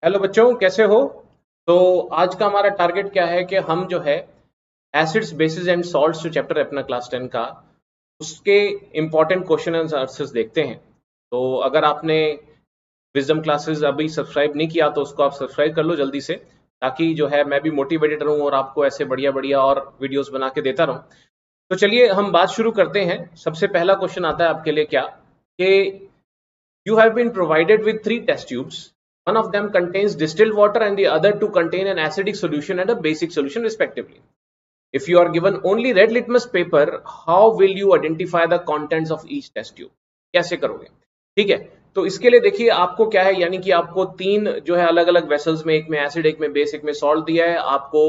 Hello बच्चों, कैसे हो? तो आज का हमारा टारगेट क्या है कि हम जो है एसिड्स बेसिस एंड सॉल्ट्स जो चैप्टर है अपना क्लास 10 का, उसके इम्पोर्टेंट क्वेश्चन एंड आंसर्स देखते हैं। तो अगर आपने विजडम क्लासेस अभी सब्सक्राइब नहीं किया तो उसको आप सब्सक्राइब कर लो जल्दी से, ताकि जो है मैं भी मोटिवेटेड रहूं और आपको ऐसे बढ़िया बढ़िया और वीडियोस बना के देता रहूं। तो चलिए हम बात शुरू करते हैं। सबसे पहला क्वेश्चन आता है आपके लिए क्या कि you have been provided with three test tubes. One of them contains distilled water and the other two contain an acidic solution and a basic solution respectively. If you are given only red litmus paper, how will you identify the contents of each test tube? कैसे करोगे? ठीक है, तो इसके लिए देखिए आपको क्या है, यानी कि आपको तीन जो है अलग अलग वेसल्स में, एक में एसिड, एक में बेस, एक में सॉल्ट दिया है। आपको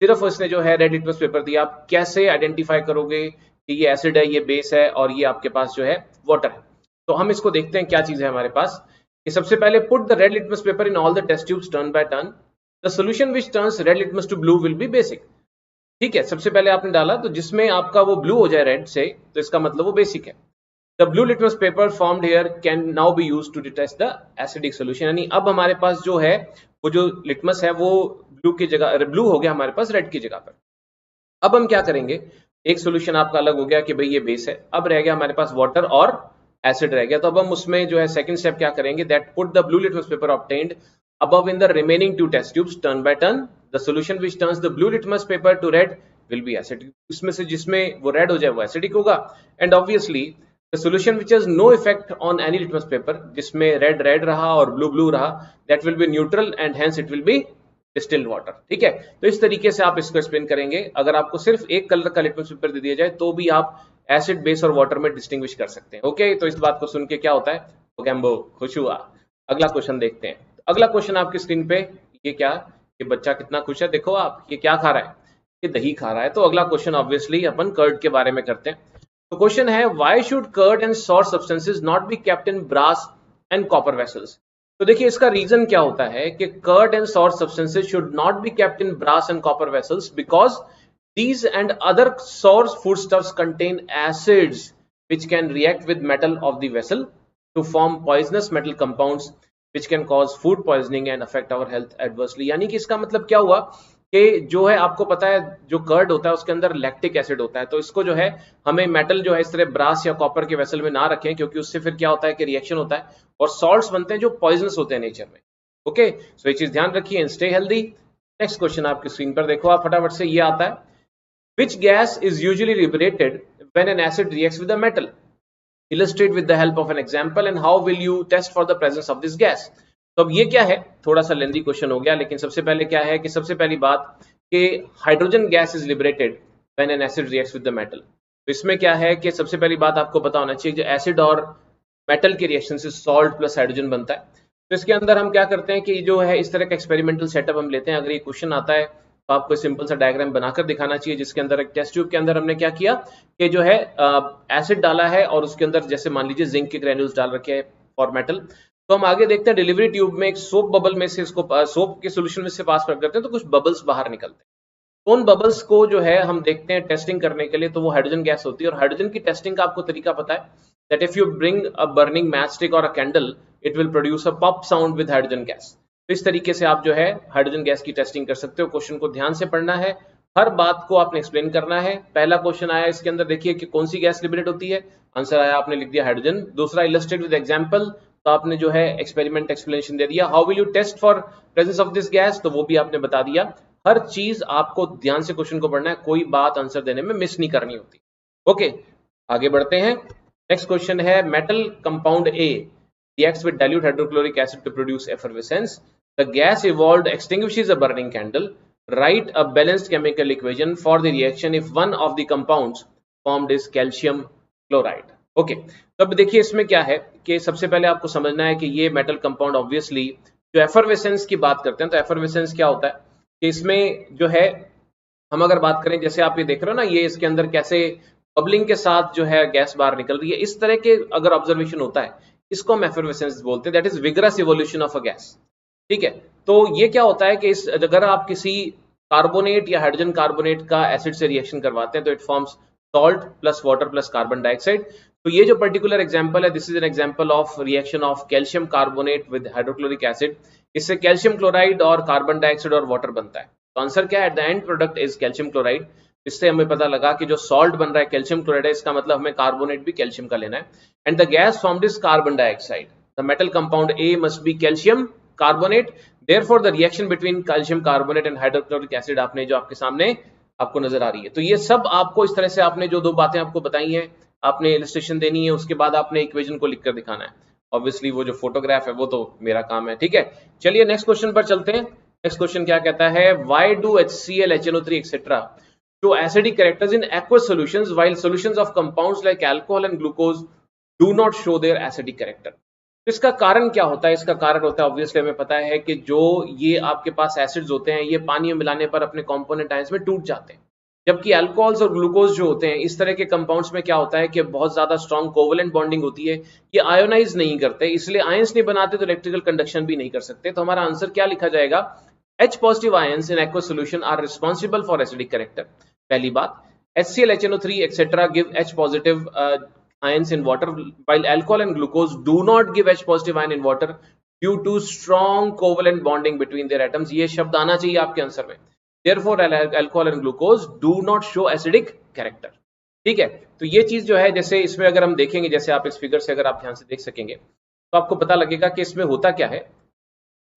सिर्फ इसने जो है रेड लिटमस पेपर दिया। आप कैसे आइडेंटिफाई करोगे कि ये एसिड है, ये बेस है और ये आपके पास जो है वाटर है? तो हम इसको देखते हैं क्या चीज है हमारे पास। कि सबसे पहले put the red litmus paper in all the test tubes turn by turn. The solution which turns red litmus to blue will be basic. ठीक है, सबसे पहले आपने डाला तो जिसमें आपका वो ब्लू हो जाए रेड से, तो इसका मतलब वो बेसिक है। The blue litmus paper formed here can now be used to detect the acidic solution. यानी अब हमारे पास जो है वो जो लिटमस है वो ब्लू की जगह, ब्लू हो गया हमारे पास रेड की जगह पर। अब हम क्या करेंगे, एक सोल्यूशन आपका अलग हो गया कि भाई ये बेस है, अब रह गया हमारे पास वाटर और एसिड रह गया। तो अब हम उसमें जो है सेकंड स्टेप क्या करेंगे, that put the blue litmus paper obtained above in the remaining two test tubes turn by turn. The solution which turns the blue litmus paper to red will be acidic. इसमें से जिसमें वो red हो जाए वो acidic होगा। And obviously the solution which has no effect on any litmus paper, जिसमें red red रहा और ब्लू ब्लू रहा, that will be neutral and hence it will be distilled water. ठीक है, तो इस तरीके से आप इसको एक्सप्लेन करेंगे। अगर आपको सिर्फ एक कलर का लिटमस पेपर दे दिया जाए तो भी आप एसिड, बेस और वाटर में डिस्टिंग्विश कर सकते हैं। ओके, तो इस बात को सुन के क्या होता है, ओकेम्बो खुश हुआ। अगला क्वेश्चन देखते हैं। अगला क्वेश्चन आपकी स्क्रीन पे, ये क्या, ये बच्चा कितना खुश है, देखो आप, ये क्या खा रहा है, ये दही खा रहा है। तो अगला क्वेश्चन ऑब्वियसली अपन कर्ड के बारे में करते हैं। तो क्वेश्चन है, why should curd and sour substances not be kept in brass and copper vessels? तो देखिए इसका रीजन क्या होता है कि curd and sour substances should not be kept in brass and copper vessels because these and other source foodstuffs contain acids which can react with metal of the vessel to form poisonous metal compounds which can cause food poisoning and affect our health adversely। यानी कि इसका मतलब क्या हुआ कि जो है आपको पता है जो कर्ड होता है उसके अंदर लैक्टिक एसिड होता है। तो इसको जो है हमें मेटल जो है इस तरह ब्रास या कॉपर के वेसल में ना रखें, क्योंकि उससे फिर क्या होता है कि रिएक्शन होता है और सॉल्ट्स बनते हैं जो पॉइजनस होते हैं नेचर में। ओके, सो ये चीज ध्यान रखिए and stay healthy. Next question आपकी स्क्रीन पर देखो आप फटाफट से, ये आता है, which gas is usually liberated when an acid reacts with a metal? Illustrate with the help of an example and how will you test for the presence of this gas? तो अब ये क्या है, थोड़ा सा लेंदी क्वेश्चन हो गया, लेकिन सबसे पहले क्या है कि सबसे पहली बात कि hydrogen gas is liberated when an acid reacts with the metal. तो इसमें क्या है कि सबसे पहली बात आपको पता होना चाहिए, जो एसिड और मेटल के रिएक्शन से सॉल्ट प्लस हाइड्रोजन बनता है। तो इसके अंदर हम क्या करते हैं कि जो है इस तरह का एक्सपेरिमेंटल सेटअप हम लेते हैं। अगर ये क्वेश्चन आता है तो आपको सिंपल सा डायग्राम बनाकर दिखाना चाहिए, जिसके अंदर एक टेस्ट ट्यूब के अंदर हमने क्या किया कि जो है एसिड डाला है और उसके अंदर जैसे मान लीजिए जिंक के ग्रेन्यूल्स डाल रखे हैं फॉर मेटल। तो हम आगे देखते हैं डिलीवरी ट्यूब में एक सोप बबल में से इसको सोप के सोल्यूशन में से पास करते हैं तो कुछ बबल्स बाहर निकलते हैं। उन बबल्स को जो है हम देखते हैं टेस्टिंग करने के लिए, तो वो हाइड्रोजन गैस होती है। और हाइड्रोजन की टेस्टिंग का आपको तरीका पता है, that if you bring a burning match stick और a candle it will produce a pop sound with hydrogen gas. तो इस तरीके से आप जो है हाइड्रोजन गैस की टेस्टिंग कर सकते हो। क्वेश्चन को ध्यान से पढ़ना है, हर बात को आपने एक्सप्लेन करना है। पहला क्वेश्चन आया इसके अंदर, देखिए कि कौन सी गैस लिबरेट होती है, आंसर आया आपने लिख दिया हाइड्रोजन। दूसरा इलस्ट्रेट विद एग्जांपल, तो आपने जो है एक्सपेरिमेंट एक्सप्लेनेशन दे दिया। How will you test for presence of this gas, तो वो भी आपने बता दिया। हर चीज आपको ध्यान से क्वेश्चन को पढ़ना है, कोई बात आंसर देने में मिस नहीं करनी होती। ओके, आगे बढ़ते हैं। नेक्स्ट क्वेश्चन है, metal compound A reacts with dilute hydrochloric acid to produce effervescence. The gas evolved extinguishes a burning candle. Write a balanced chemical equation for the reaction if one of the compounds formed is calcium chloride. Okay, तो अब देखिए इसमें क्या है कि सबसे पहले आपको समझना है कि ये मेटल कंपाउंड ऑब्वियसली जो एफरवेसेंस की बात करते हैं, तो एफरवेसेंस क्या होता है कि इसमें जो है हम अगर बात करें, जैसे आप ये देख रहे हो ना, ये इसके अंदर कैसे बबलिंग के साथ जो है गैस बाहर निकल रही है, इस तरह के अगर ऑब्जर्वेशन होता है इसको हम एफरवेसेंस बोलते हैं, that is vigorous evolution of a gas. ठीक है, तो ये क्या होता है कि इस अगर आप किसी कार्बोनेट या हाइड्रोजन कार्बोनेट का एसिड से रिएक्शन करवाते हैं तो it forms salt plus water plus carbon dioxide. तो ये जो पर्टिकुलर एग्जांपल है, this is an example of reaction of calcium carbonate with hydrochloric acid. इससे कैल्शियम क्लोराइड और कार्बन डाइऑक्साइड और वाटर बनता है। तो आंसर क्या है? At the end product is calcium chloride. इससे हमें पता लगा कि जो सॉल्ट बन रहा है कैल्शियम क्लोराइड है, इसका मतलब हमें कार्बोनेट भी कैल्शियम का लेना है। And the gas formed is carbon dioxide. The metal compound A must be calcium carbonate, therefore the reaction between calcium carbonate and hydrochloric acid आपने जो आपके सामने आपको नजर आ रही है। तो ये सब आपको इस तरह से आपने जो दो बातें आपको बताई हैं, आपने इलस्ट्रेशन देनी है, उसके बाद आपने इक्वेशन को लिखकर दिखाना है। ऑब्वियसली वो जो फोटोग्राफ है वो तो मेरा काम है, ठीक है। चलिए नेक्स्ट क्वेश्चन पर चलते हैं। नेक्स्ट क्वेश्चन क्या कहता है? Why do HCl, HNO3 etcetera show acidic characters in aqueous solutions while solutions of compounds like alcohol and glucose do not show their acidic character? इसका कारण क्या होता है? इसका कारण होता है, ऑब्वियसली हमें पता है कि जो ये आपके पास एसिड्स होते हैं, ये पानी में मिलाने पर अपने कंपोनेंट आयंस में टूट जाते हैं। जबकि अल्कोहल्स और ग्लूकोज जो होते हैं, इस तरह के कंपाउंड्स में क्या होता है कि बहुत ज्यादा स्ट्रॉन्ग कोवेलेंट बॉन्डिंग होती है, ये आयोनाइज नहीं करते, इसलिए आयंस नहीं बनाते, तो इलेक्ट्रिकल कंडक्शन भी नहीं कर सकते। तो हमारा आंसर क्या लिखा जाएगा? H positive ions in aqueous solution are responsible for acidic character. पहली बात, HCl, HNO3 etcetera give H positive ions in water while alcohol and glucose do not give H positive ion in water due to strong covalent bonding between their atoms। ये शब्द आना चाहिए आपके answer में। Therefore alcohol and glucose do not show acidic character। ठीक है, तो ये चीज जो है, जैसे इसमें अगर हम देखेंगे, जैसे आप इस फिगर से अगर आप ध्यान से देख सकेंगे तो आपको पता लगेगा कि इसमें होता क्या है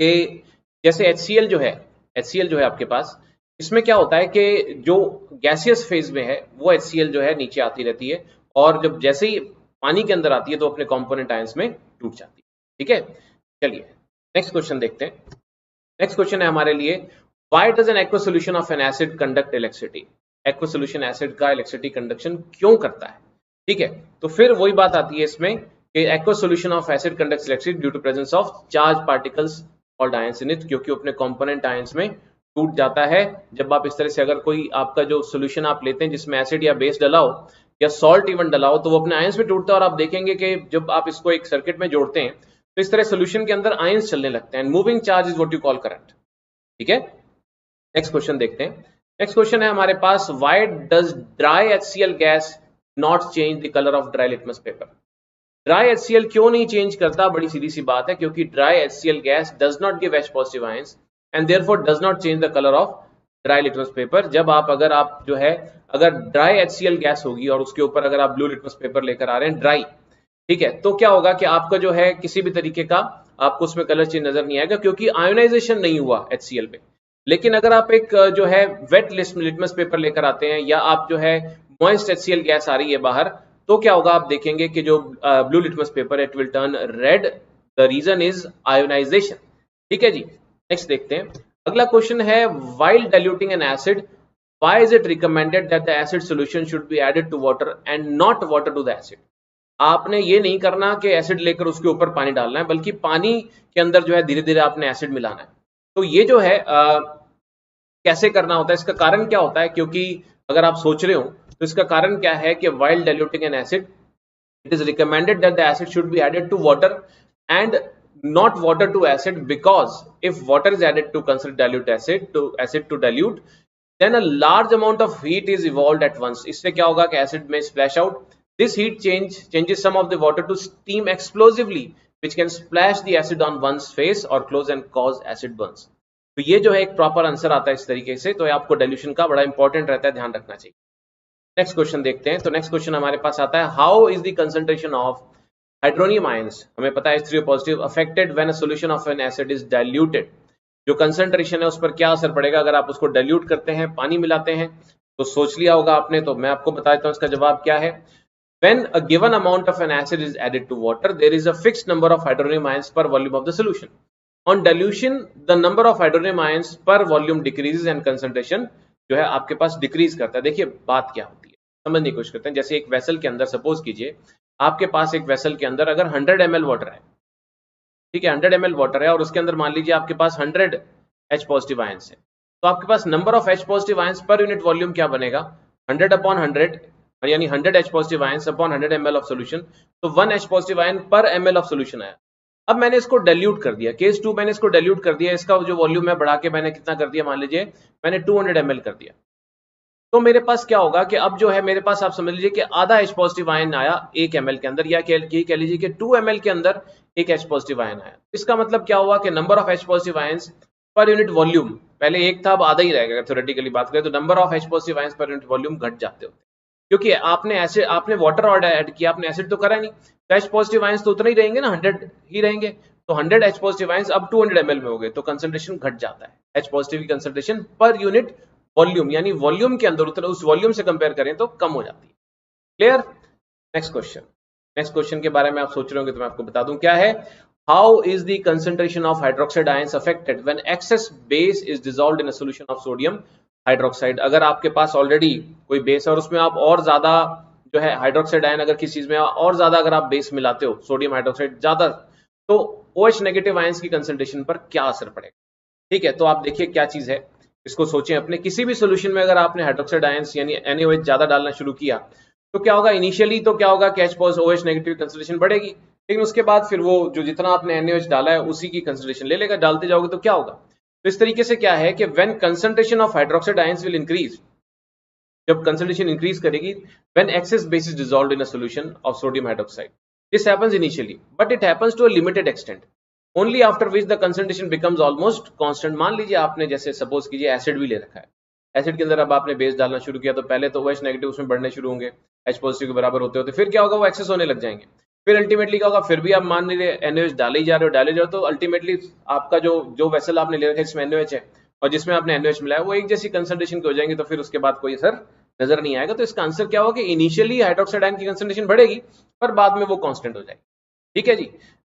कि जैसे HCl जो है आपके पास, इसमें क्या होता है कि जो गैसियस फेज में है वो HCl जो है नीचे आती रहती है, और जब जैसे ही पानी के अंदर आती है तो अपने कंपोनेंट आयंस में टूट जाती है। ठीक है, चलिए नेक्स्ट क्वेश्चन देखते हैं। नेक्स्ट क्वेश्चन है हमारे लिए, why does an aqueous solution of N acid conduct electricity? Aqueous solution acid का इलेक्ट्रिसिटी कंडक्शन क्यों करता है? ठीक है, तो फिर वही बात आती है इसमें कि aqueous solution of acid conducts electricity due to presence of charge particles called ions in it, क्योंकि अपने कंपोनेंट आयंस में टूट जाता है। जब आप इस तरह से अगर कोई आपका जो सोल्यूशन आप लेते हैं जिसमें एसिड या बेस डला हो या सॉल्ट इवन डला हो, तो वो अपने आयंस में टूटता है, और आप देखेंगे कि जब आप इसको एक सर्किट में जोड़ते हैं तो इस तरह सोल्यूशन के अंदर आयंस चलने लगते हैं। Moving charge is what you call current. ठीक है, नेक्स्ट क्वेश्चन देखते हैं। नेक्स्ट क्वेश्चन है हमारे पास, why does dry HCl gas not change the colour of dry litmus paper? Dry HCl क्यों नहीं चेंज करता? बड़ी सीधी सी बात है, क्योंकि dry HCl gas does not give H positive ions and therefore does not change the colour of dry litmus paper. जब अगर आप जो है अगर ड्राई HCl गैस होगी और उसके ऊपर अगर आप ब्लू लिटमस पेपर लेकर आ रहे हैं ड्राई, ठीक है, तो क्या होगा कि आपका जो है किसी भी तरीके का आपको उसमें कलर चेंज नजर नहीं आएगा, क्योंकि आयोनाइजेशन नहीं हुआ HCl में। लेकिन अगर आप एक जो है वेट लिटमस पेपर लेकर आते हैं, या आप जो है मॉइस्ट HCl गैस आ रही है बाहर, तो क्या होगा? आप देखेंगे कि जो blue litmus paper it will turn red. The reason is ionisation. ठीक है जी, नेक्स्ट देखते हैं। अगला क्वेश्चन है, while diluting an acid why is it recommended that the acid solution should be added to water and not water to the acid? आपने ये नहीं करना कि एसिड लेकर उसके ऊपर पानी डालना है, बल्कि पानी के अंदर जो है धीरे धीरे आपने एसिड मिलाना है। तो ये जो है कैसे करना होता है, इसका कारण क्या होता है? क्योंकि अगर आप सोच रहे हो तो इसका कारण क्या है कि while diluting an acid it is recommended that the acid should be added to water and not water to acid, because if water is added to consider dilute acid to dilute, then a large amount of heat is evolved at once। इससे क्या होगा कि acid में splash out, this heat changes some of the water to steam explosively which can splash the acid on one's face or clothes and cause acid burns। तो ये जो है एक प्रॉपर आंसर आता है इस तरीके से, तो आपको डाइल्यूशन का बड़ा इंपॉर्टेंट रहता है, ध्यान रखना चाहिए। नेक्स्ट क्वेश्चन देखते हैं। तो नेक्स्ट क्वेश्चन हमारे पास आता है, how is the concentration of hydronium ions, हमें पता है H3O positive, affected when a solution of N acid is diluted? जो कंसंट्रेशन है उस पर क्या असर पड़ेगा अगर आप उसको डाइल्यूट करते हैं, पानी मिलाते हैं? तो सोच लिया होगा आपने, तो मैं आपको बता देता हूं इसका जवाब क्या है। When a given amount of an acid is added to water, there is a fixed number of hydronium ions per volume of the solution. On dilution, the number of hydronium ions per volume decreases and concentration जो है आपके पास decrease करता है। देखिए बात क्या होती है, समझने की कोशिश करते हैं। जैसे एक वेसल के अंदर, सपोज कीजिए आपके पास एक वेसल के अंदर अगर 100 ml वाटर है, ठीक है, 100 ml वाटर है, और उसके अंदर मान लीजिए आपके पास 100 H पॉजिटिव आयंस है, तो आपके पास number of H positive ions पर यूनिट वॉल्यूम क्या बनेगा? 100 अपॉन 100, यानी 100 H positive ions upon 100 ml of solution, तो 1 H पॉजिटिव आयन पर ml ऑफ सोल्यूशन आया। अब मैंने इसको डाइल्यूट कर दिया, केस 2 मैंने इसको डाइल्यूट कर दिया, इसका जो वॉल्यूम है बढ़ा के मैंने कितना कर दिया? मान लीजिए मैंने 200 ml कर दिया। तो मेरे पास क्या होगा कि अब जो है मेरे पास आप समझ लीजिए कि आधा H पॉजिटिव आयन आया 1 ml के अंदर, या कह लीजिए कि 2 ml के अंदर एक H पॉजिटिव आयन आया। इसका मतलब क्या हुआ कि number of H positive ions पर यूनिट वॉल्यूम, पहले एक था अब आधा ही रहेगा थ्योरेटिकली बात करें तो, number of H positive ions पर यूनिट वॉल्यूम घट जाते होते, क्योंकि आपने वाटर और ऐड किया, आपने एसिड तो करा नहीं, तो H पॉजिटिव आयंस तो उतना ही रहेंगे ना, 100 ही रहेंगे। तो 100 H पॉजिटिव आयंस अब 200 ml में हो गए, तो कंसंट्रेशन घट जाता है H पॉजिटिव की कंसंट्रेशन पर यूनिट वॉल्यूम, यानी वॉल्यूम के अंदर उतना, उस वॉल्यूम से कंपेयर करें तो कम हो जाती है। क्लियर? नेक्स्ट क्वेश्चन के बारे में आप सोच रहे होंगे तो मैं आपको बता दूं क्या है। How is the concentration of hydroxide ions affected when excess base is dissolved in a solution of sodium hydroxide? अगर आपके पास ऑलरेडी कोई बेस है और उसमें आप और ज्यादा जो है हाइड्रोक्साइड आयन, अगर किसी चीज में और ज्यादा अगर आप बेस मिलाते हो सोडियम हाइड्रोक्साइड ज्यादा, तो OH नेगेटिव आयंस की कंसंट्रेशन पर क्या असर पड़ेगा? ठीक है, तो आप देखिए क्या चीज है, इसको सोचें। अपने किसी भी सोल्यूशन में अगर आपने हाइड्रोक्साइड आयंस यानी NaOH ज्यादा डालना शुरू किया तो क्या होगा, इनिशियली तो क्या होगा कि OH नेगेटिव कंसंट्रेशन बढ़ेगी, लेकिन उसके बाद फिर वो जो जितना आपने NaOH डाला है उसी की कंसंट्रेशन ले लेगा, डालते जाओगे तो क्या होगा। तो इस तरीके से क्या है कि when concentration of hydroxide ions will increase, जब कंसंट्रेशन इंक्रीज करेगी, when excess base is dissolved in a solution of sodium hydroxide, this happens initially but it happens to a limited extent, only after which the concentration becomes almost constant. मान लीजिए आपने जैसे suppose कीजिए acid भी ले रखा है, acid के अंदर अब आपने बेस डालना शुरू किया तो पहले तो OH नेगेटिव उसमें बढ़ने शुरू होंगे, H पॉजिटिव के बराबर होते होते फिर क्या होगा, वो एक्सेस होने लग जाएंगे, फिर अल्टीमेटली क्या होगा, फिर भी आप मान लीजिए NaOH डाले ही जा रहे हो तो अल्टीमेटली आपका जो वेसल आपने ले रखा है जिसमें NaOH है और जिसमें आपने NaOH मिलाया वो एक जैसी कंसंट्रेशन के हो जाएंगे, तो फिर उसके बाद कोई असर नजर नहीं आएगा। तो इसका आंसर क्या होगा कि इनिशियली हाइड्रोक्साइड आयन की कंसंट्रेशन बढ़ेगी पर बाद में वो कांस्टेंट हो जाएगी। ठीक है जी,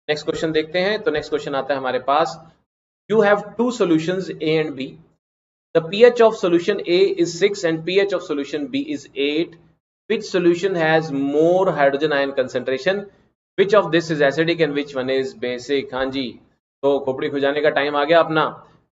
नेक्स्ट क्वेश्चन देखते हैं। तो नेक्स्ट क्वेश्चन आता है हमारे पास, you have two solutions A and B, the pH of solution A is 6 and pH of solution B is 8, which solution has more hydrogen ion concentration, which of this is acidic and which one is basic? हाँ जी, तो खोपड़ी खुजाने का time आ गया अपना।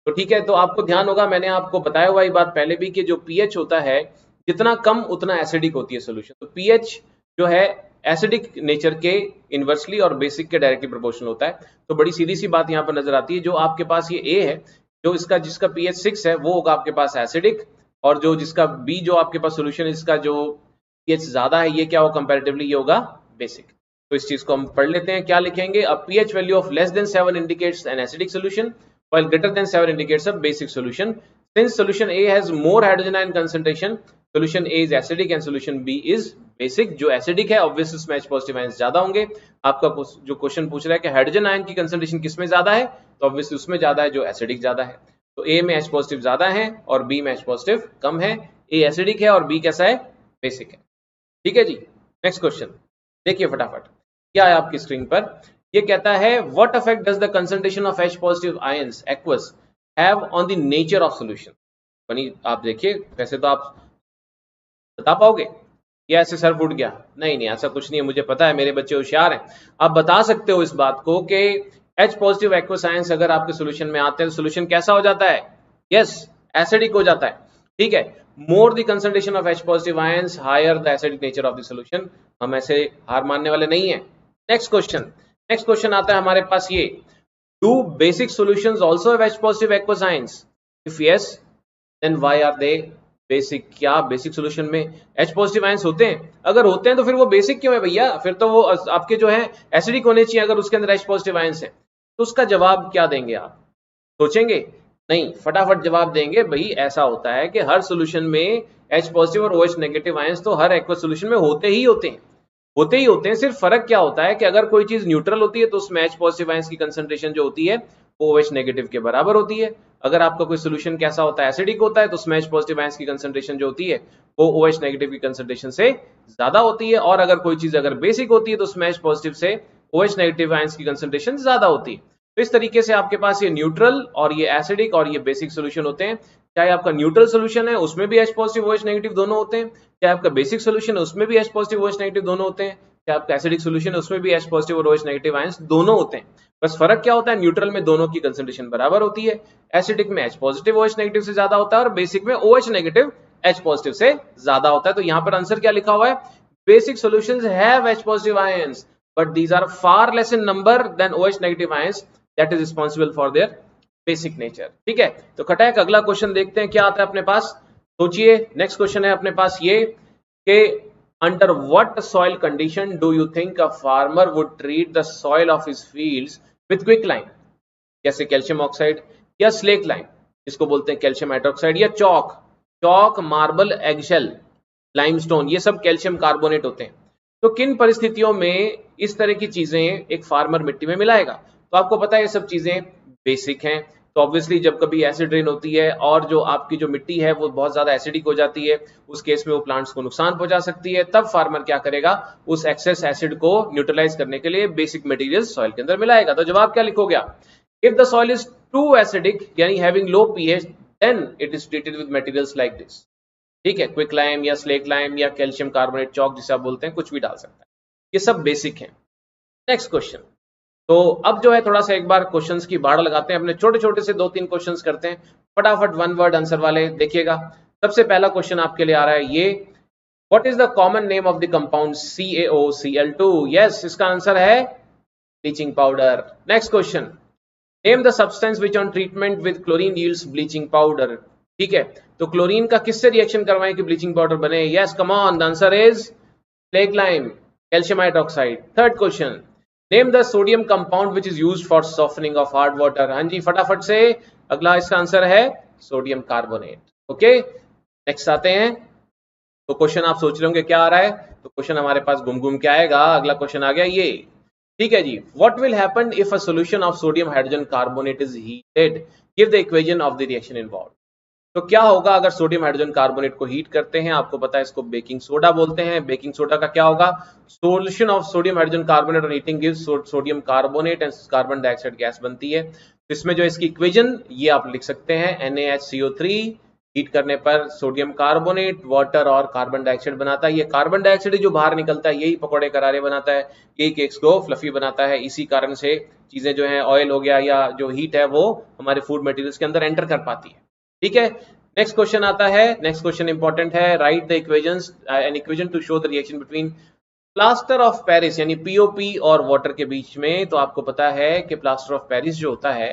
तो ठीक है, तो आपको ध्यान होगा मैंने आपको बताया हुआ ये बात पहले भी कि जो pH होता है जितना कम उतना एसिडिक होती है सोल्यूशन। तो pH जो है एसिडिक नेचर के इनवर्सली और बेसिक के डायरेक्टली प्रोपोर्शनल होता है। तो बड़ी सीधी सी बात यहाँ पर नजर आती है, जो आपके पास ये A है, जो जिसका pH 6 है वो होगा आपके पास एसिडिक, और जो जिसका B जो आपके पास सोल्यूशन इसका जो pH ज्यादा है ये क्या होगा कंपैरेटिवली, ये होगा बेसिक। तो इस चीज को हम पढ़ लेते हैं, क्या लिखेंगे, अ pH value of less than 7 indicates an acidic solution while greater than 7 indicates a basic solution. Since solution A has more hydrogen ion concentration, solution A is acidic and solution B is basic. जो acidic है obviously उसमें H positive ions ज्यादा होंगे। आपका जो question पूछ रहा है कि हाइड्रोजन आयन की कंसंट्रेशन किसमें ज्यादा है, तो ऑब्वियसली उसमें ज्यादा है जो एसिडिक ज्यादा है। तो A में H पॉजिटिव ज्यादा है और B में H पॉजिटिव कम है। A एसिडिक है और B कैसा है, बेसिक है। ठीक है जी, नेक्स्ट क्वेश्चन देखिए फटाफट क्या है आपकी स्क्रीन पर। ये कहता है what effect does the concentration of H positive ions aqueous have on the nature of solution. बनी आप देखिए, वैसे तो आप बता पाओगे या ऐसे सर फूट गया, नहीं ऐसा कुछ नहीं है, मुझे पता है मेरे बच्चे होशियार हैं। आप बता सकते हो इस बात को कि H पॉजिटिव एक्वस आयंस अगर आपके सोल्यूशन में आते हैं तो सोल्यूशन कैसा हो जाता है, यस एसिडिक हो जाता है। ठीक है, more the concentration of H positive ions higher the acidic nature of the solution. हम ऐसे हार मानने वाले नहीं है। नेक्स्ट क्वेश्चन आता है हमारे पास ये, do basic solutions also have H positive aqueous ions, if yes then why are they basic. क्या बेसिक सॉल्यूशन में H पॉजिटिव आयंस होते हैं? अगर होते हैं तो फिर वो बेसिक क्यों है भैया, फिर तो वो आपके जो है एसिडिक होने चाहिए अगर उसके अंदर H पॉजिटिव आयंस है। तो उसका जवाब क्या देंगे आप, सोचेंगे? नहीं, फटाफट जवाब देंगे, भाई ऐसा होता है कि हर सॉल्यूशन में H पॉजिटिव और OH नेगेटिव आयंस तो हर एक्वस सॉल्यूशन में होते ही होते हैं। सिर्फ फर्क क्या होता है कि अगर कोई चीज न्यूट्रल होती है तो उसमें H पॉजिटिव आयंस की कंसंट्रेशन जो होती है वो OH नेगेटिव के बराबर होती है। अगर आपका कोई सोल्यूशन कैसा होता है, एसिडिक होता है, तो उसमें H पॉजिटिव आयंस की कंसंट्रेशन जो होती है वो OH नेगेटिव की कंसंट्रेशन से ज्यादा होती है। और अगर कोई चीज अगर बेसिक होती है तो उसमें H पॉजिटिव से OH नेगेटिव आयंस की कंसंट्रेशन ज्यादा होती है। तो इस तरीके से आपके पास ये न्यूट्रल और ये एसिडिक और ये बेसिक सोल्यूशन होते हैं। चाहे आपका न्यूट्रल सोल्यूशन है उसमें भी H पॉजिटिव OH नेगेटिव दोनों होते हैं, चाहे आपका बेसिक सोल्यूशन है उसमें भी H पॉजिटिव OH नेगेटिव दोनों होते हैं, चाहे आपका एसिडिक सोल्यूशन है उसमें भी H पॉजिटिव और OH नेगेटिव आयंस दोनों होते हैं। बस फर्क क्या होता है, न्यूट्रल में दोनों की कंसंट्रेशन बराबर होती है, एसिडिक में H पॉजिटिव OH नेगेटिव से ज्यादा होता है और बेसिक में OH नेगेटिव H पॉजिटिव से ज्यादा होता है। तो यहाँ पर आंसर क्या लिखा हुआ है, basic solutions have H positive ions but these are far less in number than OH negative ions that is responsible for their basic nature. ठीक है, तो खटाक अगला क्वेश्चन देखते हैं क्या आता है अपने पास। सोचिए, नेक्स्ट क्वेश्चन है अपने पास ये कि under what soil condition do you think a farmer would treat the soil of his fields with quick lime, जैसे कैल्शियम ऑक्साइड या स्लेक लाइम, इसको बोलते हैं कैल्शियम हाइड्रोक्साइड, या चौक, मार्बल, एगशेल, लाइमस्टोन, ये सब कैल्शियम कार्बोनेट होते हैं। तो किन परिस्थितियों में इस तरह की चीजें एक फार्मर मिट्टी में मिलाएगा? तो आपको पता है ये सब चीजें बेसिक हैं। तो ऑब्वियसली जब कभी एसिड रेन होती है और जो आपकी जो मिट्टी है वो बहुत ज्यादा एसिडिक हो जाती है, उस केस में वो प्लांट्स को नुकसान पहुंचा सकती है, तब फार्मर क्या करेगा, उस एक्सेस एसिड को न्यूट्रलाइज करने के लिए बेसिक मटेरियल सॉइल के अंदर मिलाएगा। तो जवाब क्या लिखोगे आप? If the soil is too acidic यानी having low pH, then it is treated with materials like this. ठीक है, क्विक लाइम या स्लेक लाइम या कैल्शियम कार्बोनेट चौक जिसे आप बोलते हैं, कुछ भी डाल सकता है। ये सब बेसिक है। Next question. तो अब जो है थोड़ा सा एक बार क्वेश्चंस की बाढ़ लगाते हैं, अपने छोटे छोटे से 2-3 क्वेश्चंस करते हैं फटाफट, वन वर्ड आंसर वाले। देखिएगा, सबसे पहला क्वेश्चन आपके लिए आ रहा है ये, what is the common name of the compound CaOCl2? Yes, इसका आंसर है bleaching powder. Next question, name the substance which on treatment with chlorine yields bleaching powder. ठीक है, तो क्लोरीन का किससे रिएक्शन करवाएं कि ब्लीचिंग पाउडर बने? Yes, come on, the answer is slack lime, calcium hydroxide. Third question, name the sodium compound which is used for softening of hard water. हाँ जी, फटाफट से अगला इसका आंसर है सोडियम कार्बोनेट। ओके, नेक्स्ट आते हैं। तो क्वेश्चन आप सोच रहे होंगे क्या आ रहा है, तो क्वेश्चन हमारे पास घूम घूम के आएगा। अगला क्वेश्चन आ गया ये, ठीक है जी, what will happen if a solution of sodium hydrogen carbonate is heated, give the equation of the reaction involved. तो क्या होगा अगर सोडियम हाइड्रोजन कार्बोनेट को हीट करते हैं? आपको पता है इसको बेकिंग सोडा बोलते हैं। बेकिंग सोडा का क्या होगा, solution of sodium hydrogen carbonate on heating gives sodium carbonate and carbon dioxide gas बनती है। तो इसमें जो इसकी इक्वेशन ये आप लिख सकते हैं, NaHCO3 हीट करने पर सोडियम कार्बोनेट वाटर और कार्बन डाइऑक्साइड बनाता है। ये कार्बन डाइऑक्साइड जो बाहर निकलता है यही पकौड़े करारे बनाता है, यही केक्स को फ्लफी बनाता है। इसी कारण से चीजें जो है, ऑयल हो गया या जो हीट है, वो हमारे फूड मटेरियल्स के अंदर एंटर कर पाती है। ठीक है, नेक्स्ट क्वेश्चन आता है। नेक्स्ट क्वेश्चन इंपॉर्टेंट है, right the equations an equation two show the reaction between plaster of Paris यानी POP और वाटर के बीच में। तो आपको पता है कि प्लास्टर ऑफ पेरिस जो होता है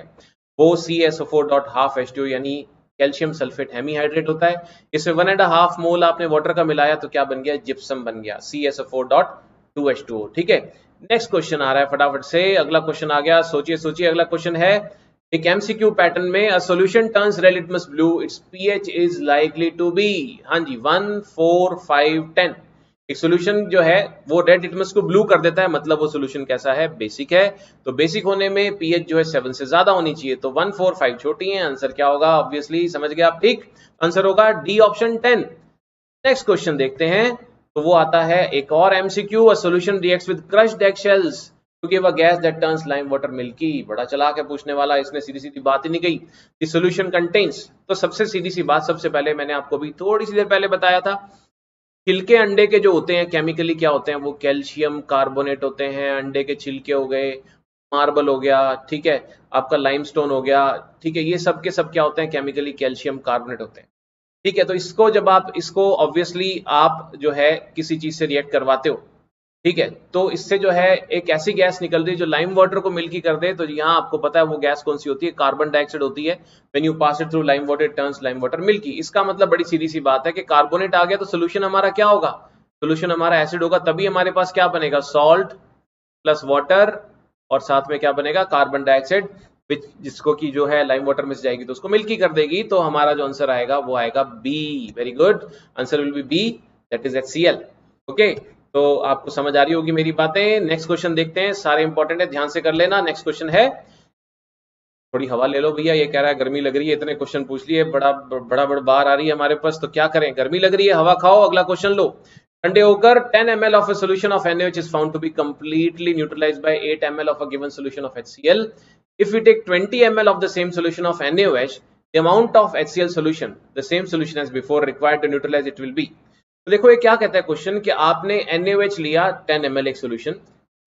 वो CaSO4.12H2 यानी कैल्शियम सल्फेट हेमीहाइड्रेट होता है। इसमें 1.5 मोल आपने वाटर का मिलाया तो क्या बन गया, जिप्सम बन गया, CaSO4.2H2O। ठीक है, नेक्स्ट क्वेश्चन आ रहा है फटाफट से। अगला क्वेश्चन आ गया, सोचिए सोचिए। अगला क्वेश्चन है, एक MCQ पैटर्न में, a solution turns red litmus blue, its pH is likely to be. हाँ जी, 1, 4, 5, 10। एक सॉल्यूशन जो है वो रेड लिटमस को ब्लू कर देता है, मतलब वो सॉल्यूशन कैसा है, बेसिक है। तो बेसिक होने में pH जो है 7 से ज्यादा होनी चाहिए। तो 1, 4, 5 छोटी है, आंसर क्या होगा, ऑब्वियसली समझ गए आप। ठीक, आंसर होगा डी ऑप्शन 10। नेक्स्ट क्वेश्चन देखते हैं। तो वो आता है एक और MCQ, a solution reacts with crushed eggshells to give a gas that turns lime water milky। बड़ा चालाक है पूछने वाला, इसने सीधी सीधी बात ही नहीं कही। The solution contains, तो सबसे सीधी सी बात, सबसे पहले मैंने आपको भी थोड़ी सी देर पहले बताया था, छिलके अंडे के जो होते हैं केमिकली क्या होते हैं, वो कैल्शियम कार्बोनेट होते हैं। अंडे के छिलके हो गए, मार्बल हो गया, ठीक है, आपका लाइमस्टोन हो गया, ठीक है, ये सब के सब क्या होते हैं, केमिकली कैल्शियम कार्बोनेट होते हैं। ठीक है, तो इसको जब आप इसको ऑब्वियसली आप जो है किसी चीज से रिएक्ट करवाते हो, ठीक है, तो इससे जो है एक ऐसी गैस निकल रही है जो लाइम वाटर को मिल्की कर दे। तो यहाँ आपको पता है वो गैस कौन सी होती है, कार्बन डाइऑक्साइड होती है। When you pass it through lime water it turns lime water milky. इसका मतलब बड़ी सीधी सी बात है कि कार्बोनेट आ गया तो सोल्यूशन हमारा क्या होगा, सोल्यूशन हमारा एसिड होगा। तभी हमारे पास क्या बनेगा, सॉल्ट प्लस वाटर, और साथ में क्या बनेगा, कार्बन डाइऑक्साइड, जिसको की जो है लाइम वाटर में से जाएगी तो उसको मिल्की कर देगी। तो हमारा जो आंसर आएगा वो आएगा B. Very good, answer will be B, that is HCl। Okay, तो आपको समझ आ रही होगी मेरी बातें। नेक्स्ट क्वेश्चन देखते हैं, सारे इंपॉर्टेंट है, ध्यान से कर लेना। नेक्स्ट क्वेश्चन है, थोड़ी हवा ले लो भैया, ये कह रहा है गर्मी लग रही है, इतने क्वेश्चन पूछ लिए, बड़ा बार आ रही है हमारे पास, तो क्या करें, गर्मी लग रही है, हवा खाओ। अगला क्वेश्चन लो, ठंडे होकर 10 ml of a solution of NaOH is found to be completely neutralized by 8 ml of a given solution of HCl. If we take 20 ml of the same solution of NaOH, the amount of HCl solution, the same solution as before, required to neutralize it will be। तो देखो ये क्या कहता है question, कि आपने NaOH लिया 10 ml एक सोल्यूशन,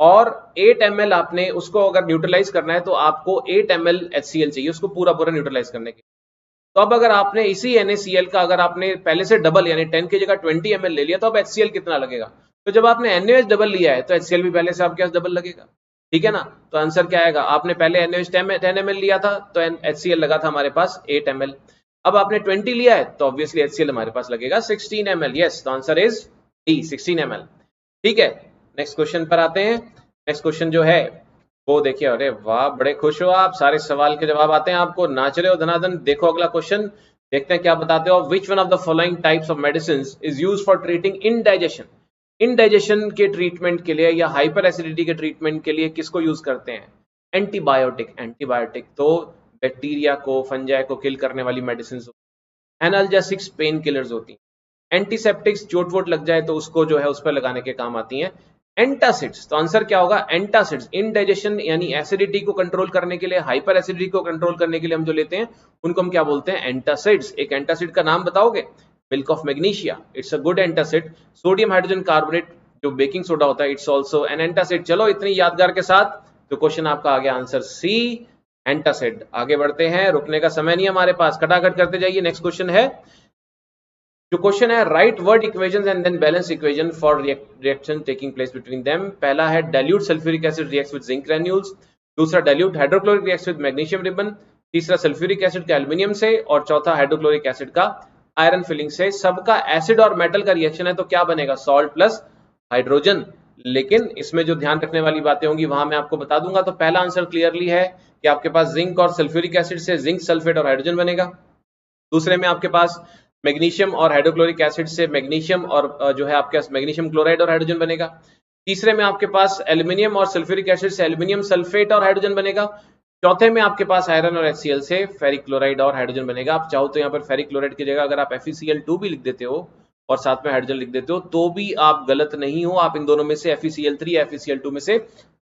और 8 ml आपने उसको अगर न्यूट्रलाइज करना है तो आपको 8 ml HCl चाहिए उसको पूरा न्यूट्रलाइज करने के। तो अब अगर आपने इसी NaCl का अगर आपने पहले से डबल यानी 10 की जगह 20 ml ले लिया, तो अब HCl कितना लगेगा। तो जब आपने NaOH डबल लिया है तो HCl भी पहले से आपके पास डबल लगेगा, ठीक है ना। तो आंसर क्या आएगा, आपने पहले NaOH 10 ml लिया था तो HCl लगा था हमारे पास 8 ml। अब आपने 20 लिया है तो ऑब्वियसली HCl हमारे पास लगेगा 16 ml। Yes, the answer is D, 16 ml। ठीक है, नेक्स्ट क्वेश्चन पर आते हैं। नेक्स्ट क्वेश्चन जो है वो देखिए, अरे वाह बड़े खुश हो आप, सारे सवाल के जवाब आते हैं आपको, नाच रहे हो धनाधन। देखो अगला क्वेश्चन, देखते हैं क्या बताते हो। Which one of the following types of medicine is use for treating indigestion? Indigestion के ट्रीटमेंट के लिए या हाइपर एसिडिटी के ट्रीटमेंट के लिए किसको यूज करते हैं? एंटीबायोटिक। एंटीबायोटिक तो बैक्टीरिया को, फंजाई को किल करने वाली मेडिसिन। एनाल्जेसिक्स पेन किलर्स होती हैं। एंटीसेप्टिक्स चोट वोट लग जाए तो उसको जो है उस पर लगाने के काम आती हैं। एंटासिड्स, तो आंसर क्या होगा? एंटासिड्स। इनडाइजेशन यानी एसिडिटी को कंट्रोल करने के लिए, हाइपर एसिडिटी को कंट्रोल करने के लिए हम जो लेते हैं उनको हम क्या बोलते हैं? एंटासिड्स। एक एंटासिड का नाम बताओगे? Milk of magnesia, it's a good antacid. Sodium hydrogen carbonate जो बेकिंग सोडा होता है, इट्स ऑल्सो एन एंटासिड। चलो इतनी यादगार के साथ तो क्वेश्चन आपका आ गया आंसर सी, एंटासिड। आगे बढ़ते हैं, रुकने का समय नहीं हमारे पास, खटाखट करते जाइए। नेक्स्ट क्वेश्चन है, जो क्वेश्चन है write word equations and then balance equation for reaction taking place between them. पहला है dilute sulphuric acid reacts with zinc granules. दूसरा dilute hydrochloric reacts with magnesium ribbon. तीसरा सल्फ्यूरिक एसिड का aluminium से, और चौथा हाइड्रोक्लोरिक एसिड का iron filing से। सबका एसिड और मेटल का रिएक्शन है तो क्या बनेगा? Salt plus hydrogen. लेकिन इसमें जो ध्यान रखने वाली बातें होंगी वहां मैं आपको बता दूंगा। तो पहला आंसर क्लियरली है कि आपके पास जिंक और सल्फ्यूरिक एसिड से जिंक सल्फेट और हाइड्रोजन बनेगा। दूसरे में आपके पास मैग्नीशियम और हाइड्रोक्लोरिक एसिड से मैग्नीशियम और जो है आपके पास मैग्नीशियम क्लोराइड और हाइड्रोजन बनेगा। तीसरे में आपके पास एल्यूमिनियम और सल्फ्यूरिक एसिड से एल्यूमिनियम सल्फेट और हाइड्रोजन बनेगा। चौथे में आपके पास आयरन और HCl से फेरिक क्लोराइड और हाइड्रोजन बनेगा। आप चाहो तो यहाँ पर फेरिक क्लोराइड की जगह अगर आप FeCl2 भी लिख देते हो और साथ में हाइड्रोजन लिख देते हो तो भी आप गलत नहीं हो। आप इन दोनों में से FeCl3 या FeCl2 में से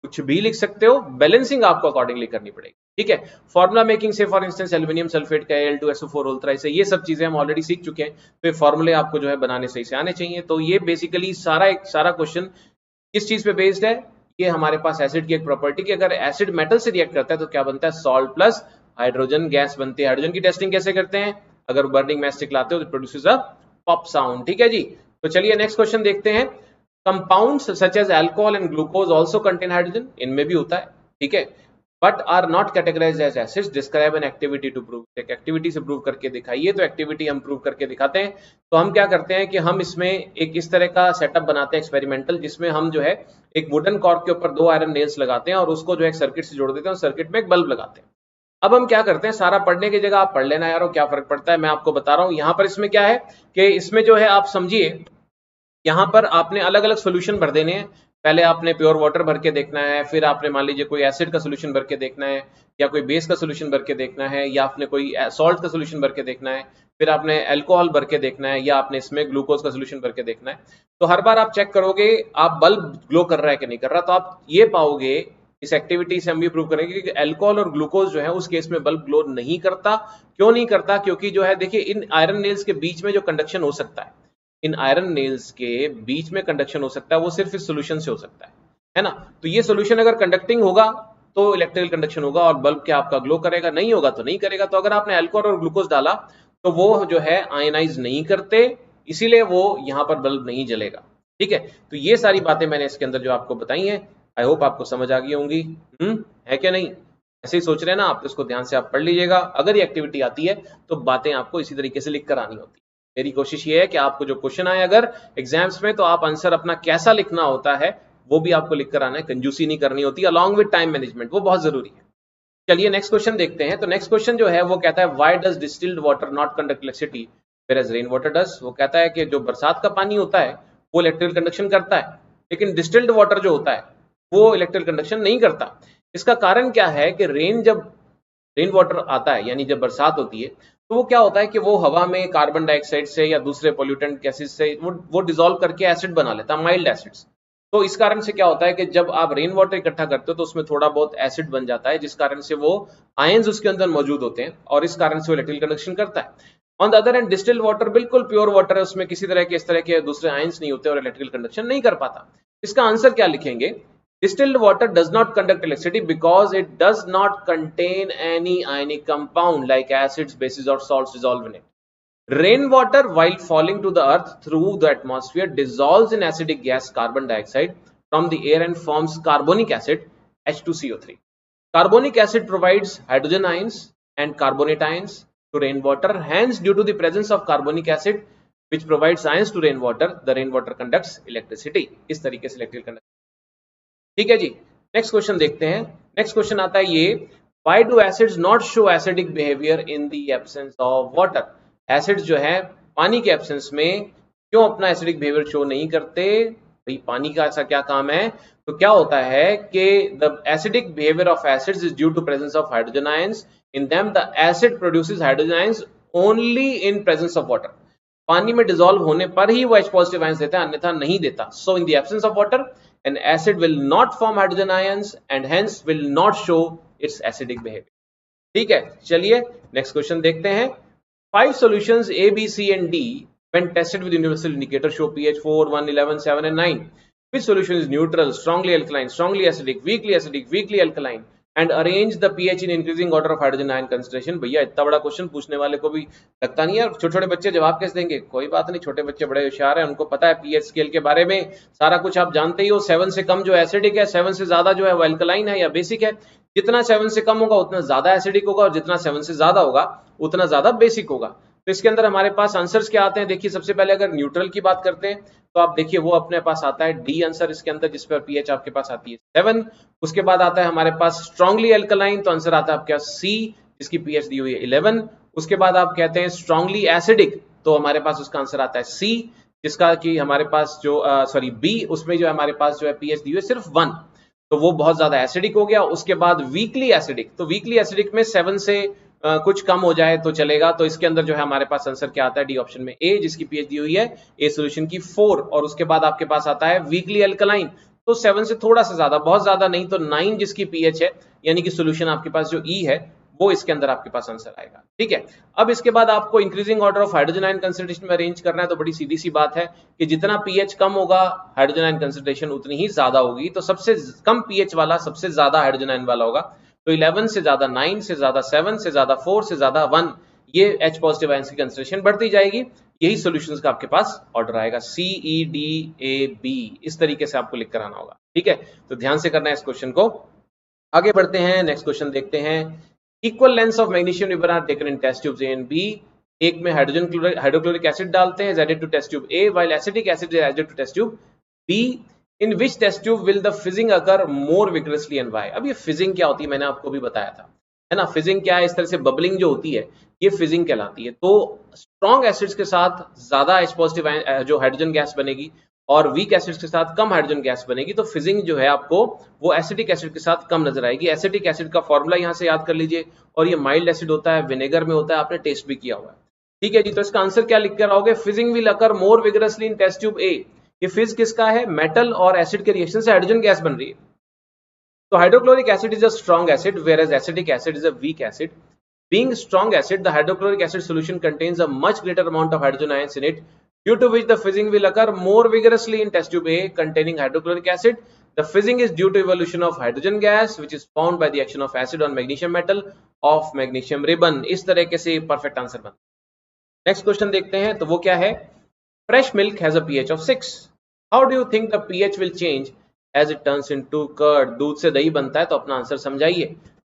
कुछ भी लिख सकते हो, बैलेंसिंग आपको अकॉर्डिंगली करनी पड़ेगी। ठीक है, फॉर्मुला मेकिंग से फॉर इंस्टेंस एल्यूमिनियम सल्फेट का Al2SO4 अल्ट्रा, से ये सब चीजें हम ऑलरेडी सीख चुके हैं, तो ये फॉर्मूले आपको जो है बनाने सही से आने चाहिए। तो ये बेसिकली सारा क्वेश्चन किस चीज पे बेस्ड है? ये हमारे पास एसिड की एक प्रॉपर्टी कि अगर एसिड मेटल से रिएक्ट करता है तो क्या बनता है? सॉल्ट प्लस हाइड्रोजन गैस बनती है। हाइड्रोजन की टेस्टिंग कैसे करते हैं? अगर बर्निंग मैच स्टिक लाते हो तो प्रोड्यूसेस अ पॉप साउंड। ठीक है जी, तो चलिए नेक्स्ट क्वेश्चन देखते हैं। Compounds such as alcohol and glucose also contain hydrogen, इनमें भी होता है। ठीक है, but are not categorised as acids. Describe an activity to prove. एक एक्टिविटी से प्रूव करके दिखाइए। तो एक्टिविटी हम प्रूव करके दिखाते हैं। तो हम क्या करते हैं कि हम इसमें एक इस तरह का सेटअप बनाते हैं एक्सपेरिमेंटल, जिसमें हम जो है एक वुडन कॉर्क के ऊपर 2 आयरन नेल्स लगाते हैं और उसको जो है सर्किट से जोड़ देते हैं और सर्किट में एक बल्ब लगाते हैं। अब हम क्या करते हैं, सारा पढ़ने की जगह आप पढ़ लेना यारो, क्या फर्क पड़ता है, मैं आपको बता रहा हूं। यहां पर इसमें क्या है कि इसमें जो है आप समझिए, यहाँ पर आपने अलग अलग सोल्यूशन भर देने हैं। पहले आपने प्योर वाटर भर के देखना है, फिर आपने मान लीजिए कोई एसिड का सोल्यूशन भर के देखना है, या कोई बेस का सोल्यूशन भर के देखना है, या आपने कोई सॉल्ट का सोल्यूशन भर के देखना है, फिर आपने अल्कोहल भर के देखना है, या आपने इसमें ग्लूकोज का सोल्यूशन भर के देखना है। तो हर बार आप चेक करोगे आप बल्ब ग्लो कर रहा है कि नहीं कर रहा, तो आप ये पाओगे इस एक्टिविटी से हम भी प्रूव करेंगे कि अल्कोहल और ग्लूकोज जो है उस केस में बल्ब ग्लो नहीं करता। क्यों नहीं करता? क्योंकि जो है देखिए, इन आयरन नेल्स के बीच में जो कंडक्शन हो सकता है, इन आयरन नेल्स के बीच में कंडक्शन हो सकता है, वो सिर्फ इस सोल्यूशन से हो सकता है ना। तो ये सोल्यूशन अगर कंडक्टिंग होगा तो इलेक्ट्रिकल कंडक्शन होगा और बल्ब क्या आपका ग्लो करेगा, नहीं होगा तो नहीं करेगा। तो अगर आपने अल्कोहल और ग्लूकोज डाला तो वो जो है आयनाइज नहीं करते, इसीलिए वो यहाँ पर बल्ब नहीं जलेगा। ठीक है, तो ये सारी बातें मैंने इसके अंदर जो आपको बताई हैं, आई होप आपको समझ आ गई होंगी। है क्या नहीं? ऐसे ही सोच रहे हैं ना आप, इसको ध्यान से आप पढ़ लीजिएगा। अगर ये एक्टिविटी आती है तो बातें आपको इसी तरीके से लिख कर आनी होती है। मेरी कोशिश ये है कि आपको जो क्वेश्चन आए अगर एग्जाम्स में, तो आप आंसर अपना कैसा लिखना होता है वो भी आपको लिख कर आना है, कंजूसी नहीं करनी होती, अलॉन्ग विद टाइम मैनेजमेंट, वो बहुत जरूरी है। चलिए नेक्स्ट क्वेश्चन देखते हैं। तो नेक्स्ट क्वेश्चन जो है वो कहता है why does distilled water not conduct electricity whereas rain water does. वो कहता है कि जो बरसात का पानी होता है वो इलेक्ट्रिकल कंडक्शन करता है, लेकिन डिस्टिल्ड वाटर जो होता है वो इलेक्ट्रिकल कंडक्शन नहीं करता। इसका कारण क्या है कि जब रेन वाटर आता है, यानी जब बरसात होती है, तो वो क्या होता है कि वो हवा में कार्बन डाइऑक्साइड से या दूसरे पोल्यूटेंट गैसेस से वो डिसॉल्व करके एसिड बना लेता है, माइल्ड एसिड्स। तो इस कारण से क्या होता है कि जब आप रेन वाटर इकट्ठा करते हो तो उसमें थोड़ा बहुत एसिड बन जाता है, जिस कारण से वो आयंस उसके अंदर मौजूद होते हैं और इस कारण से वो इलेक्ट्रिकल कंडक्शन करता है। On the other hand distilled water बिल्कुल प्योर वाटर है, उसमें किसी तरह के इस तरह के दूसरे आयंस नहीं होते और इलेक्ट्रिकल कंडक्शन नहीं कर पाता। इसका आंसर क्या लिखेंगे? Distilled water does not conduct electricity because it does not contain any ionic compound like acids, bases or salts dissolved in it. Rainwater, while falling to the earth through the atmosphere, dissolves in acidic gas carbon dioxide from the air and forms carbonic acid H2CO3. Carbonic acid provides hydrogen ions and carbonate ions. to rainwater. Hence, due to the presence of carbonic acid which provides ions to rainwater, the rainwater conducts electricity. इस तरीके से electrical conduct, ठीक है जी। Next question देखते हैं। Next question आता है ये, why do acids not show acidic behavior in the absence of water? Acids जो है पानी के एब्सेंस में क्यों अपना एसिडिक बिहेवियर शो नहीं करते? भाई पानी का ऐसा क्या काम है? तो क्या होता है कि the acidic behavior of acids is due to presence of hydrogen ions. In them the acid produces hydrogen ions only in presence of water. पानी में डिसॉल्व होने पर ही वो H पॉजिटिव आयंस देता है, अन्यथा नहीं देता। So in the absence of water an acid will not form hydrogen ions and hence will not show its acidic behavior. ठीक है, चलिए नेक्स्ट क्वेश्चन देखते हैं। 5 solutions A, B, C and D when tested with universal indicator show pH 4, 1, 11, 7 and 9. Which solution is neutral, strongly alkaline, strongly acidic, weakly alkaline and arrange the pH in increasing order of hydrogen ion concentration? भैया इतना बड़ा question पूछने वाले को भी लगता नहीं है छोटे छोटे बच्चे जवाब कैसे देंगे? कोई बात नहीं, छोटे बच्चे बड़े होशियार हैं, उनको पता है पीएच स्केल के बारे में सारा कुछ आप जानते ही हो। 7 से कम जो एसिडिक है, 7 से ज्यादा जो है वो अल्कलाइन है या बेसिक है। जितना 7 से कम होगा उतना ज्यादा एसिडिक होगा और जितना 7 से ज्यादा होगा उतना ज्यादा बेसिक होगा। तो इसके अंदर हमारे पास आंसर्स क्या आते हैं? देखिए सबसे पहले अगर न्यूट्रल की बात करते हैं तो आप देखिए वो अपने पास आता है डी आंसर इसके अंदर, जिस पर पीएच आपके पास आती है 7। उसके बाद आता है हमारे पास स्ट्रांगली अल्कलाइन, तो आंसर आता है आपके पास सी जिसकी पीएच दी हुई है 11। उसके बाद आप कहते हैं स्ट्रांगली एसिडिक, तो हमारे पास उसका आंसर आता है सी जिसका कि हमारे पास जो बी, उसमें जो है हमारे पास जो है पीएच दी हुई है सिर्फ 1, तो वो बहुत ज्यादा एसिडिक हो गया। उसके बाद वीकली एसिडिक, तो वीकली एसिडिक में 7 से कुछ कम हो जाए तो चलेगा, तो इसके अंदर जो है हमारे पास आंसर क्या आता है? डी ऑप्शन में ए जिसकी पीएच दी हुई है ए सोल्यूशन की 4। और उसके बाद आपके पास आता है वीकली अल्कलाइन, तो 7 से थोड़ा सा ज्यादा, बहुत ज्यादा नहीं, तो 9 जिसकी पीएच है, यानी कि सोल्यूशन आपके पास जो ई है वो इसके अंदर आपके पास आंसर आएगा। ठीक है, अब इसके बाद आपको increasing order of hydrogen ion concentration में अरेंज करना है, तो बड़ी सीधी सी बात है कि जितना पीएच कम होगा हाइड्रोजन आयन कंसंट्रेशन उतनी ही ज्यादा होगी। तो सबसे कम पीएच वाला सबसे ज्यादा हाइड्रोजन आयन वाला होगा, तो 11 से ज्यादा 9 से ज्यादा 7 से ज्यादा 4 से ज्यादा 1, ये H पॉजिटिव आयंस की कंसंट्रेशन बढ़ती जाएगी। यही सॉल्यूशंस का आपके पास ऑर्डर आएगा C E D A B, इस तरीके से आपको लिख कर आना होगा। ठीक है, तो ध्यान से करना है इस क्वेश्चन को। आगे बढ़ते हैं, नेक्स्ट क्वेश्चन देखते हैं। Equal lengths of magnesium ribbon are taken in test tubes A and B। एक में हाइड्रोक्लोरिक एसिड डालते हैं added to test tube A, while acetic acid is added to test tube B। In which test tube will the fizzing occur more vigorously and why? अब ये fizzing क्या होती है मैंने आपको भी बताया था, है ना। फिजिंग क्या है? इस तरह से बबलिंग जो होती है ये फिजिंग कहलाती है। तो स्ट्रॉन्ग एसिड्स के साथ ज्यादा H पॉजिटिव जो हाइड्रोजन गैस बनेगी और वीक एसिड्स के साथ कम हाइड्रोजन गैस बनेगी, तो फिजिंग जो है आपको वो एसिटिक एसिड के साथ कम नजर आएगी। एसिटिक एसिड का फॉर्मूला यहाँ से याद कर लीजिए, और ये माइल्ड एसिड होता है, विनेगर में होता है, आपने टेस्ट भी किया हुआ है। ठीक है जी, तो इसका आंसर क्या लिख कर आओगे? Fizzing will occur more vigorously in test tube A। ये फिज किसका है? मेटल और एसिड के रिएक्शन से हाइड्रोजन गैस बन रही है। तो hydrochloric acid is a strong acid whereas acetic acid is a weak acid. Being strong acid, the hydrochloric acid solution contains a much greater amount of hydrogen ions in it, due to which the fizzing will occur more vigorously in test tube A containing hydrochloric acid. The fizzing is due to evolution of hydrogen gas which is formed by the action of acid on magnesium metal of magnesium ribbon। इस तरह से perfect answer बनता है। Next question देखते हैं, तो वो क्या है? Fresh milk has a pH of 6. How do you think the pH will change as it turns into curd? दूध से दही बनता है, तो अपना आंसर समझाइए।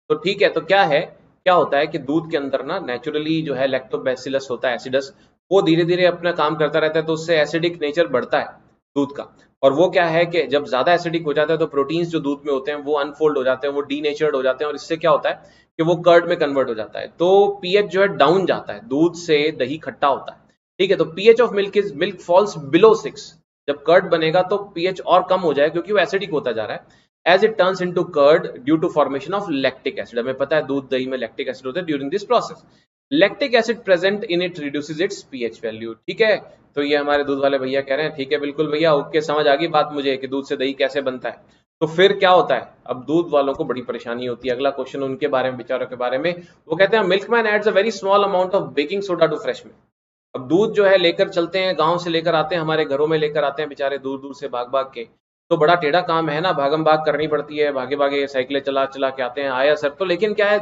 तो ठीक है, तो क्या होता है कि दूध के अंदर ना नेचुरली जो है लैक्टोबैसिलस होता है, एसिडस, वो धीरे धीरे अपना काम करता रहता है, तो उससे एसिडिक नेचर बढ़ता है दूध का। और वो क्या है कि जब ज्यादा एसिडिक हो जाता है तो प्रोटीन्स जो दूध में होते हैं वो अनफोल्ड हो जाते हैं, वो डीनेचर्ड हो जाते हैं, और इससे क्या होता है कि वो कर्ड में कन्वर्ट हो जाता है। तो पीएच जो है डाउन जाता है, दूध से दही खट्टा होता है। ठीक है, तो pH of milk falls below 6। जब कर्ड बनेगा तो पीएच और कम हो जाएगा क्योंकि वो एसिडिक होता जा रहा है। As it turns into curd due to formation of lactic acid. हमें पता है दूध दही में लैक्टिक एसिड होता है during this process. Lactic acid present in it reduces it's pH value. ठीक है, तो ये हमारे दूध वाले भैया कह रहे हैं ठीक है बिल्कुल भैया, ओके, समझ आ गई बात मुझे कि दूध से दही कैसे बनता है। तो फिर क्या होता है? अब दूध वालों को बड़ी परेशानी होती है। अगला क्वेश्चन उनके बारे में, बेचारों के बारे में। वो कहते हैं milkman adds a very small amount of baking soda to fresh milk. अब दूध जो है लेकर चलते हैं, गांव से लेकर आते हैं, हमारे घरों में लेकर आते हैं बेचारे दूर दूर से भाग भाग के, तो बड़ा टेढ़ा काम है ना, भागम भाग करनी पड़ती है, भागे भागे साइकिलें चला चला के आते हैं। आया सर, तो लेकिन क्या है,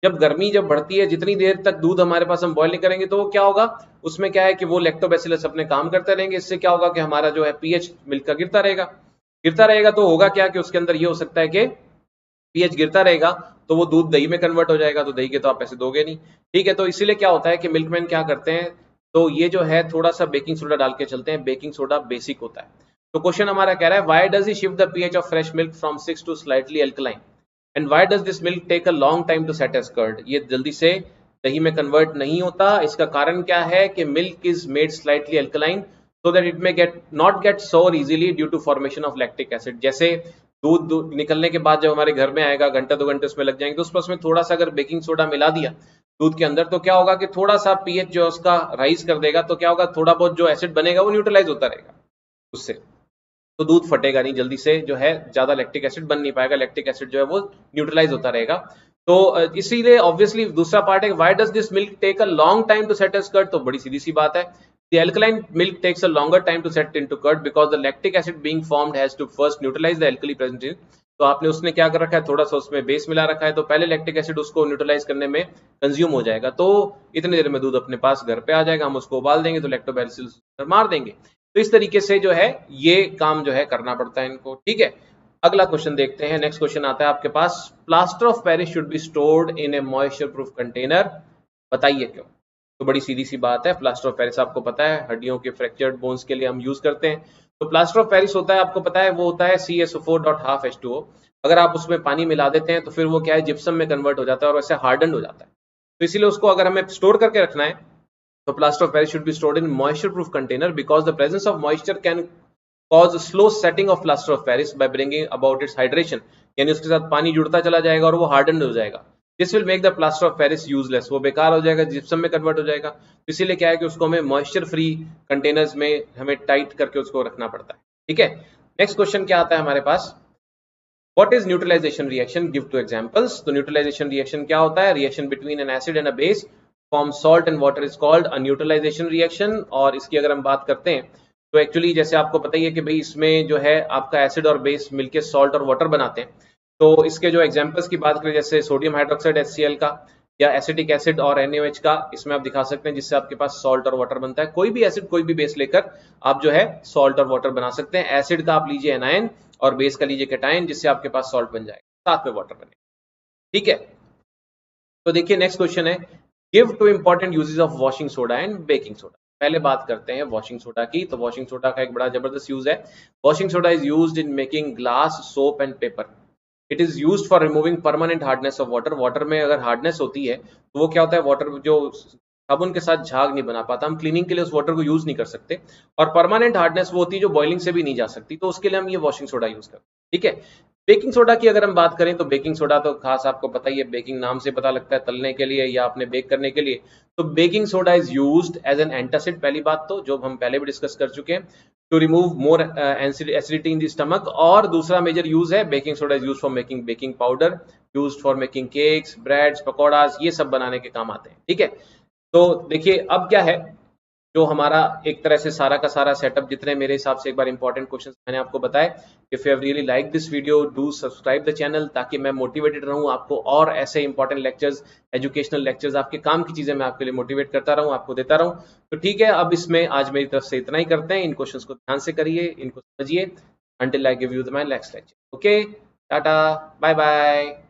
जब गर्मी जब बढ़ती है, जितनी देर तक दूध हमारे पास हम बॉयल नहीं करेंगे तो वो क्या होगा, उसमें क्या है कि वो लैक्टोबैसिलस अपने काम करते रहेंगे। इससे क्या होगा कि हमारा जो है पीएच मिल्क का गिरता रहेगा। तो होगा क्या कि उसके अंदर ये हो सकता है कि पीएच गिरता रहेगा तो वो दूध दही में कन्वर्ट हो जाएगा, तो दही के तो आप पैसे दोगे नहीं, ठीक है। तो इसीलिए क्या होता है कि मिल्कमैन क्या करते हैं, तो ये जो है थोड़ा सा बेकिंग सोडा डाल के चलते हैं, बेकिंग सोडा बेसिक होता है। तो क्वेश्चन हमारा कह रहा है why does he shift the pH of fresh milk from 6 to slightly alkaline and why does this milk take a long time to set as curd. ये जल्दी से दही में कन्वर्ट नहीं होता, इसका कारण क्या है कि milk is made slightly alkaline so that it may not get sour easily due to formation of lactic acid। जैसे दूध निकलने के बाद जब हमारे घर में आएगा, घंटा 2 घंटे उसमें लग जाएंगे, तो उस पर उसमें थोड़ा सा अगर बेकिंग सोडा मिला दिया दूध के अंदर, तो क्या होगा कि थोड़ा सा पीएच जो उसका राइज कर देगा, तो क्या होगा थोड़ा बहुत जो एसिड बनेगा वो न्यूट्रलाइज होता रहेगा उससे, तो दूध फटेगा नहीं जल्दी से, जो है ज्यादा लैक्टिक एसिड बन नहीं पाएगा, लैक्टिक एसिड जो है वो न्यूट्रलाइज होता रहेगा। तो इसीलिए ऑब्वियसली दूसरा पार्ट है why does this milk take a long time to set as curd, तो बड़ी सीधी सी बात है, the alkaline milk takes a longer time to set into curd because the lactic acid being formed has to first neutralize the alkali present in। तो आपने उसने क्या कर रखा है, थोड़ा सा उसमें बेस मिला रखा है, तो पहले लैक्टिक एसिड उसको न्यूट्रलाइज करने में कंज्यूम हो जाएगा, तो इतनी देर में दूध अपने पास घर पे आ जाएगा, हम उसको उबाल देंगे तो लैक्टोबैसिलस मार देंगे। तो इस तरीके से जो है ये काम जो है करना पड़ता है इनको, ठीक है। अगला क्वेश्चन देखते हैं, नेक्स्ट क्वेश्चन आता है आपके पास, plaster of Paris should be stored in a moisture proof container, बताइए क्यों। तो बड़ी सीधी सी बात है, प्लास्टर ऑफ पेरिस आपको पता है हड्डियों के फ्रैक्चर्ड बोन्स के लिए हम यूज करते हैं। तो प्लास्टर ऑफ पेरिस होता है, आपको पता है वो होता है CaSO4.12H2O। अगर आप उसमें पानी मिला देते हैं तो फिर वो क्या है, जिप्सम में कन्वर्ट हो जाता है और वैसे हार्डन हो जाता है। तो इसीलिए उसको अगर हमें स्टोर करके रखना है तो plaster of Paris should be stored in moisture proof container because the presence of moisture can cause slow setting of plaster of Paris by bringing about it's hydration, यानी उसके साथ पानी जुड़ता चला जाएगा और वो हार्डन हो जाएगा। This will make the plaster of Paris useless, वो बेकार हो जाएगा, जिप्सम में कन्वर्ट हो जाएगा। इसीलिए क्या है कि उसको हमें मॉइस्चर फ्री कंटेनर्स में हमें टाइट करके उसको रखना पड़ता है, ठीक है। नेक्स्ट क्वेश्चन क्या आता है हमारे पास, what is neutralisation reaction, give 2 examples. तो न्यूट्रलाइजेशन रिएक्शन क्या होता है, reaction between an acid and a base form salt and water is called a neutralisation reaction. और इसकी अगर हम बात करते हैं तो एक्चुअली जैसे आपको पता ही है कि भाई इसमें जो है आपका एसिड और बेस मिलके सॉल्ट और वाटर बनाते हैं। तो इसके जो एग्जांपल्स की बात करें, जैसे सोडियम हाइड्रोक्साइड HCl का, या एसिटिक एसिड और NaOH का, इसमें आप दिखा सकते हैं जिससे आपके पास सॉल्ट और वाटर बनता है। कोई भी एसिड कोई भी बेस लेकर आप जो है सॉल्ट और वाटर बना सकते हैं। एसिड का आप लीजिए एनायन और बेस का लीजिए कैटायन, जिससे आपके पास सॉल्ट बन जाएगा, साथ में वाटर बनेगा, ठीक है। तो देखिए नेक्स्ट क्वेश्चन है, give 2 important uses of washing soda and baking soda. पहले बात करते हैं वॉशिंग सोडा की। तो वॉशिंग सोडा का एक बड़ा जबरदस्त यूज है। Washing soda is used in making glass, soap and paper. It is used for removing permanent hardness of water. Water में अगर हार्डनेस होती है तो वो क्या होता है, वाटर जो साबुन के साथ झाग नहीं बना पाता, हम क्लीनिंग के लिए उस वाटर को यूज नहीं कर सकते। और परमानेंट हार्डनेस वो होती है जो बॉइलिंग से भी नहीं जा सकती, तो उसके लिए हम ये वॉशिंग सोडा यूज करते हैं, ठीक है। बेकिंग सोडा की अगर हम बात करें तो बेकिंग सोडा तो खास आपको पता ही है, बेकिंग नाम से पता लगता है तलने के लिए या आपने बेक करने के लिए। तो baking soda is used as an antacid, पहली बात तो जो हम पहले भी डिस्कस कर चुके हैं, to remove more acidity in the stomach. और दूसरा मेजर यूज है, baking soda is used for making baking powder, used for making cakes, breads, pakoras, ये सब बनाने के काम आते हैं, ठीक है। तो देखिए अब क्या है, जो हमारा एक तरह से सारा का सारा सेटअप, जितने मेरे हिसाब से एक बार इंपॉर्टेंट क्वेश्चंस मैंने आपको बताए। If you have really like this video, do subscribe the channel, ताकि मैं मोटिवेटेड रहूं, आपको और ऐसे इंपॉर्टेंट लेक्चर्स, एजुकेशनल लेक्चर्स, आपके काम की चीजें मैं आपके लिए मोटिवेट करता रहूं, आपको देता रहूं। तो ठीक है, अब इसमें आज मेरी तरफ से इतना ही करते हैं। इन क्वेश्चंस को ध्यान से करिए, इनको समझिए, until I give you my next lecture. Okay, tata, bye bye.